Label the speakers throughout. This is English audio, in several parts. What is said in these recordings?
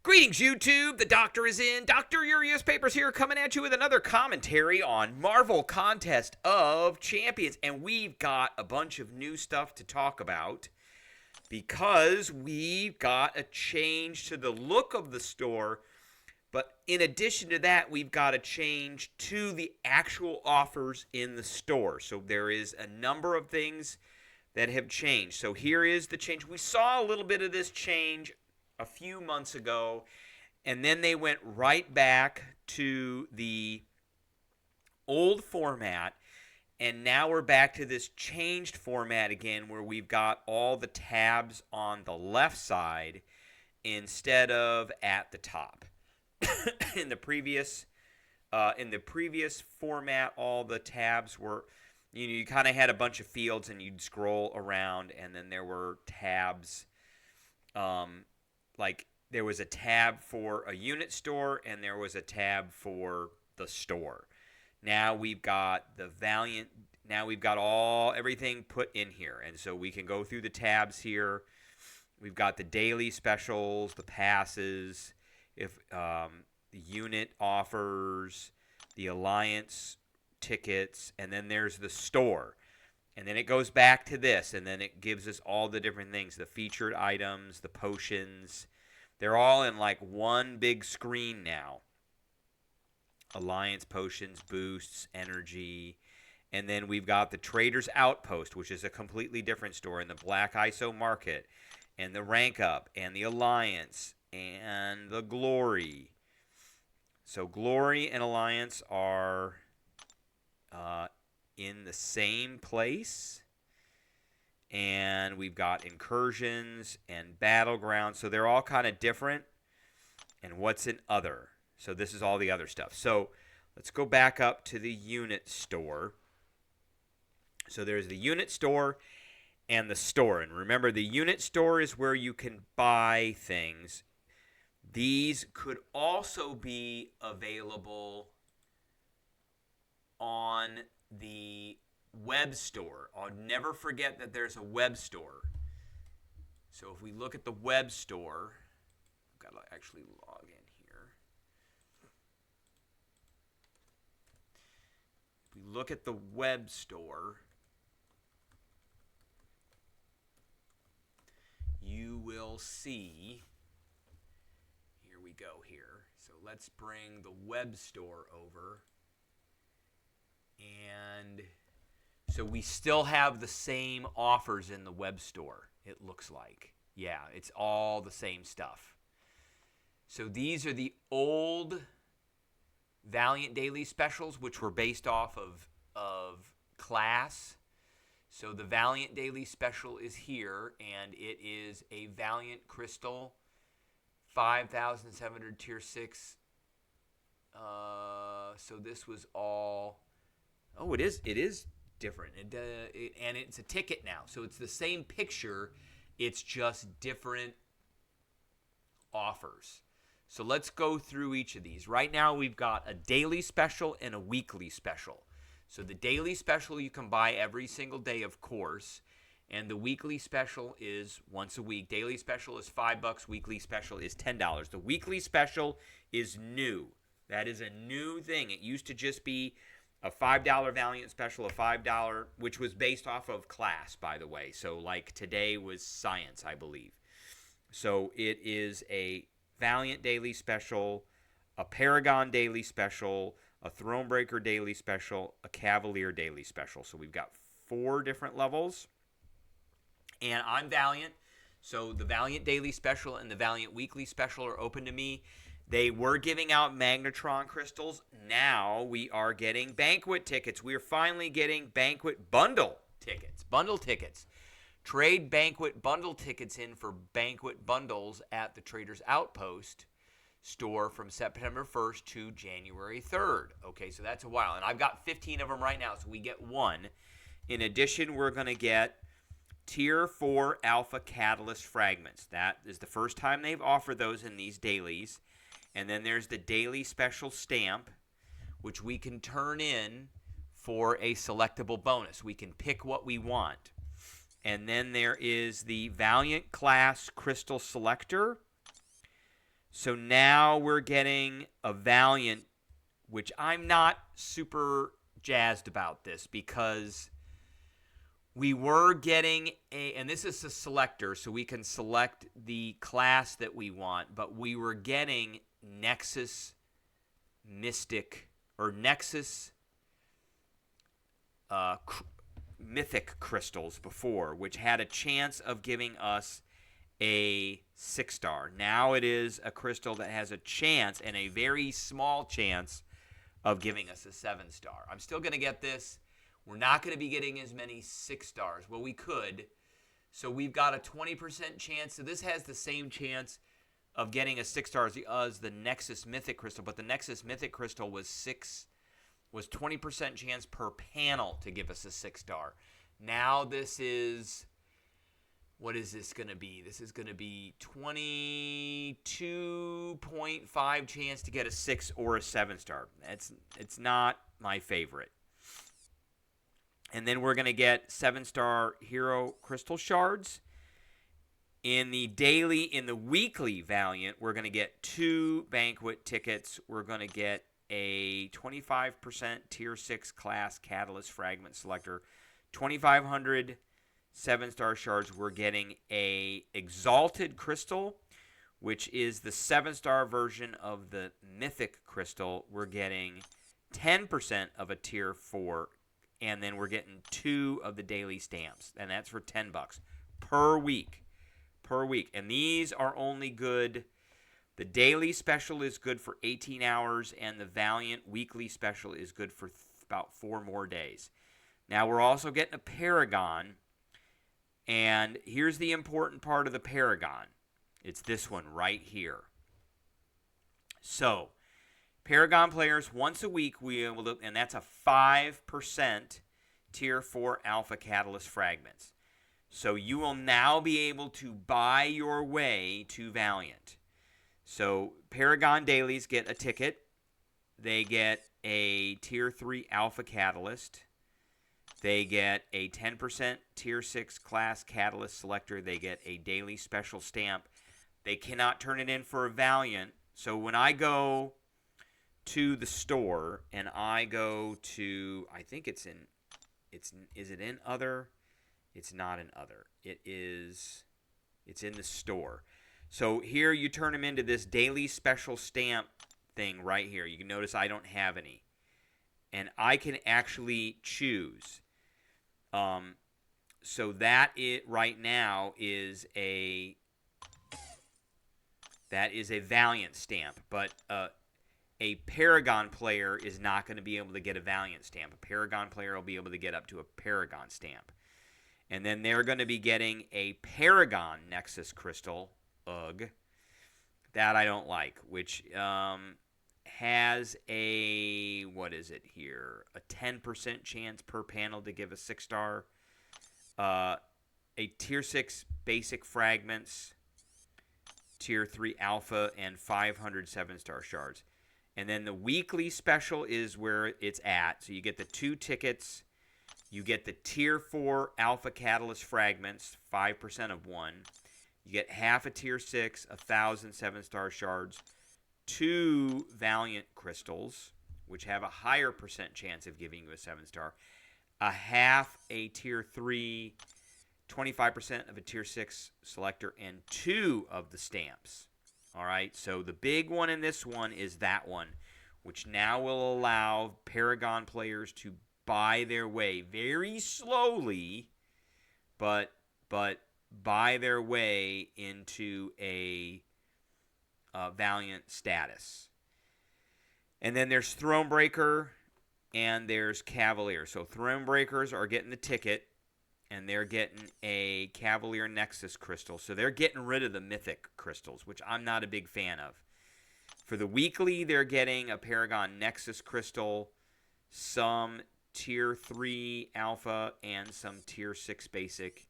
Speaker 1: Greetings, YouTube. The doctor is in. Dr. Urias Papers here, coming at you with another commentary on Marvel Contest of Champions. And we've got a bunch of new stuff to talk about because we've got a change to the look of the store. But in addition to that, we've got a change to the actual offers in the store. So there is a number of things that have changed. So here is the change. We saw a little bit of this change a few months ago, and then they went right back to the old format, and now we're back to this changed format again where we've got all the tabs on the left side instead of at the top. in the previous format, all the tabs were, you kind of had a bunch of fields and you'd scroll around, and then there were tabs, like there was a tab for a unit store and there was a tab for the store. Now we've got the Valiant. Now we've got everything put in here, and so we can go through the tabs here. We've got the daily specials, the passes, if the unit offers, the alliance tickets, and then there's the store. And then it goes back to this, and then it gives us all the different things, the featured items, the potions. They're all in like one big screen now. Alliance, potions, boosts, energy. And then we've got the Trader's Outpost, which is a completely different store, and the Black ISO Market, and the Rank Up, and the Alliance, and the Glory. So Glory and Alliance are in the same place, and we've got Incursions and Battlegrounds, so they're all kind of different. And what's in other? So this is all the other stuff. So let's go back up to the unit store. So there's the unit store and the store, and remember, the unit store is where you can buy things. These could also be available on the web store. I'll never forget that there's a web store. So if we look at the web store, I've got to actually log in here. If we look at the web store, you will see, here we go here. So let's bring the web store over. And so we still have the same offers in the web store, it looks like. Yeah, it's all the same stuff. So these are the old Valiant Daily Specials, which were based off of class. So the Valiant Daily Special is here, and it is a Valiant Crystal 5,700 Tier 6. So this was all... Oh, it is different. And it's a ticket now. So it's the same picture. It's just different offers. So let's go through each of these. Right now we've got a daily special and a weekly special. So the daily special you can buy every single day, of course. And the weekly special is once a week. Daily special is $5. Weekly special is $10. The weekly special is new. That is a new thing. It used to just be a $5 Valiant special, a $5, which was based off of class, by the way. So like today was science, I believe. So it is a Valiant daily special, a Paragon daily special, a Thronebreaker daily special, a Cavalier daily special. So we've got 4 different levels. And I'm Valiant, so the Valiant daily special and the Valiant weekly special are open to me. They were giving out Magnetron crystals. Now we are getting banquet tickets. We are finally getting banquet bundle tickets. Bundle tickets. Trade banquet bundle tickets in for banquet bundles at the Trader's Outpost store from September 1st to January 3rd. Okay, so that's a while. And I've got 15 of them right now, so we get 1. In addition, we're going to get Tier 4 Alpha Catalyst Fragments. That is the first time they've offered those in these dailies. And then there's the daily special stamp, which we can turn in for a selectable bonus. We can pick what we want. And then there is the Valiant Class Crystal Selector. So now we're getting a Valiant, which I'm not super jazzed about this because we were getting and this is a selector, so we can select the class that we want, but we were getting Nexus Mystic or Nexus Mythic crystals before, which had a chance of giving us a 6-star. Now it is a crystal that has a chance, and a very small chance, of giving us a 7-star. I'm still going to get this. We're not going to be getting as many 6-stars. Well, we could. So we've got a 20% chance. So this has the same chance of getting a 6-star as the Nexus Mythic crystal, but the Nexus Mythic crystal was 20% chance per panel to give us a 6-star. Now this is, what is this going to be? This is going to be 22.5 chance to get a 6 or a 7-star. It's not my favorite. And then we're going to get 7-star hero crystal shards. In the weekly Valiant, we're going to get 2 banquet tickets. We're going to get a 25% tier 6 class catalyst fragment selector, 2,500 7-star shards. We're getting a exalted crystal, which is the 7-star version of the mythic crystal. We're getting 10% of a tier 4, and then we're getting 2 of the daily stamps, and that's for $10 per week. And these are only good. The daily special is good for 18 hours, and the Valiant weekly special is good for about 4 more days. Now, we're also getting a Paragon, and here's the important part of the Paragon. It's this one right here. So, Paragon players, once a week, and that's a 5% Tier 4 Alpha Catalyst Fragments. So you will now be able to buy your way to Valiant. So Paragon Dailies get a ticket. They get a Tier 3 Alpha Catalyst. They get a 10% Tier 6 Class Catalyst Selector. They get a Daily Special Stamp. They cannot turn it in for a Valiant. So when I go to the store and I go to, I think is it in other? It's not in other. It's in the store. So here you turn them into this daily special stamp thing right here. You can notice I don't have any. And I can actually choose. So that right now is a Valiant stamp. But a Paragon player is not going to be able to get a Valiant stamp. A Paragon player will be able to get up to a Paragon stamp. And then they're going to be getting a Paragon Nexus Crystal, that I don't like, which has a, what is it here, a 10% chance per panel to give a 6-star, a Tier 6 Basic Fragments, Tier 3 Alpha, and 500 7-star shards. And then the weekly special is where it's at. So you get the 2 tickets. You get the Tier 4 Alpha Catalyst Fragments, 5% of 1. You get half a Tier 6, 1,000 7-star shards, 2 Valiant Crystals, which have a higher percent chance of giving you a 7-star, a half a Tier 3, 25% of a Tier 6 selector, and 2 of the stamps. All right, so the big one in this one is that one, which now will allow Paragon players to buy their way very slowly, but buy their way into a Valiant status. And then there's Thronebreaker and there's Cavalier. So Thronebreakers are getting the ticket, and they're getting a Cavalier Nexus Crystal. So they're getting rid of the Mythic Crystals, which I'm not a big fan of. For the weekly, they're getting a Paragon Nexus Crystal, some Tier 3 Alpha, and some Tier 6 Basic,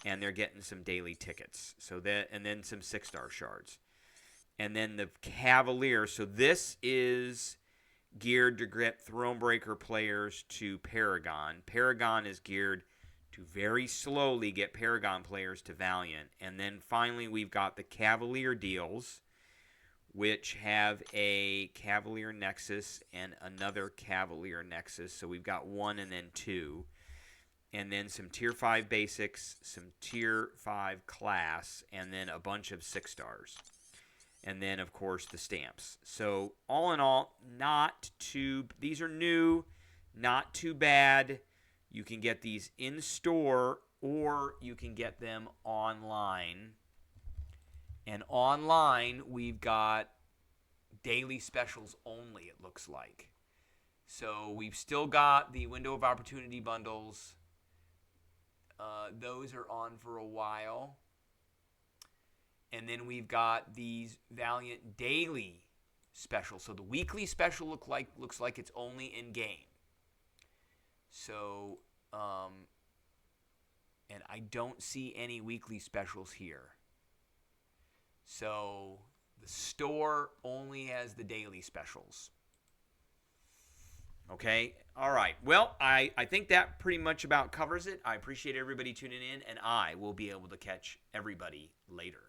Speaker 1: and they're getting some daily tickets. So that, and then some 6-star shards. And then the Cavalier, so this is geared to get Thronebreaker players to Paragon. Paragon is geared to very slowly get Paragon players to Valiant. And then finally we've got the Cavalier deals, which have a Cavalier Nexus and another Cavalier Nexus. So we've got 1 and then 2. And then some Tier 5 basics, some Tier 5 class, and then a bunch of 6 stars. And then, of course, the stamps. So all in all, these are new, not too bad. You can get these in store or you can get them online. And online, we've got daily specials only, it looks like. So we've still got the Window of Opportunity bundles. Those are on for a while. And then we've got these Valiant daily specials. So the weekly special looks like it's only in game. So, and I don't see any weekly specials here. So the store only has the daily specials. Okay, all right. Well, I think that pretty much about covers it. I appreciate everybody tuning in, and I will be able to catch everybody later.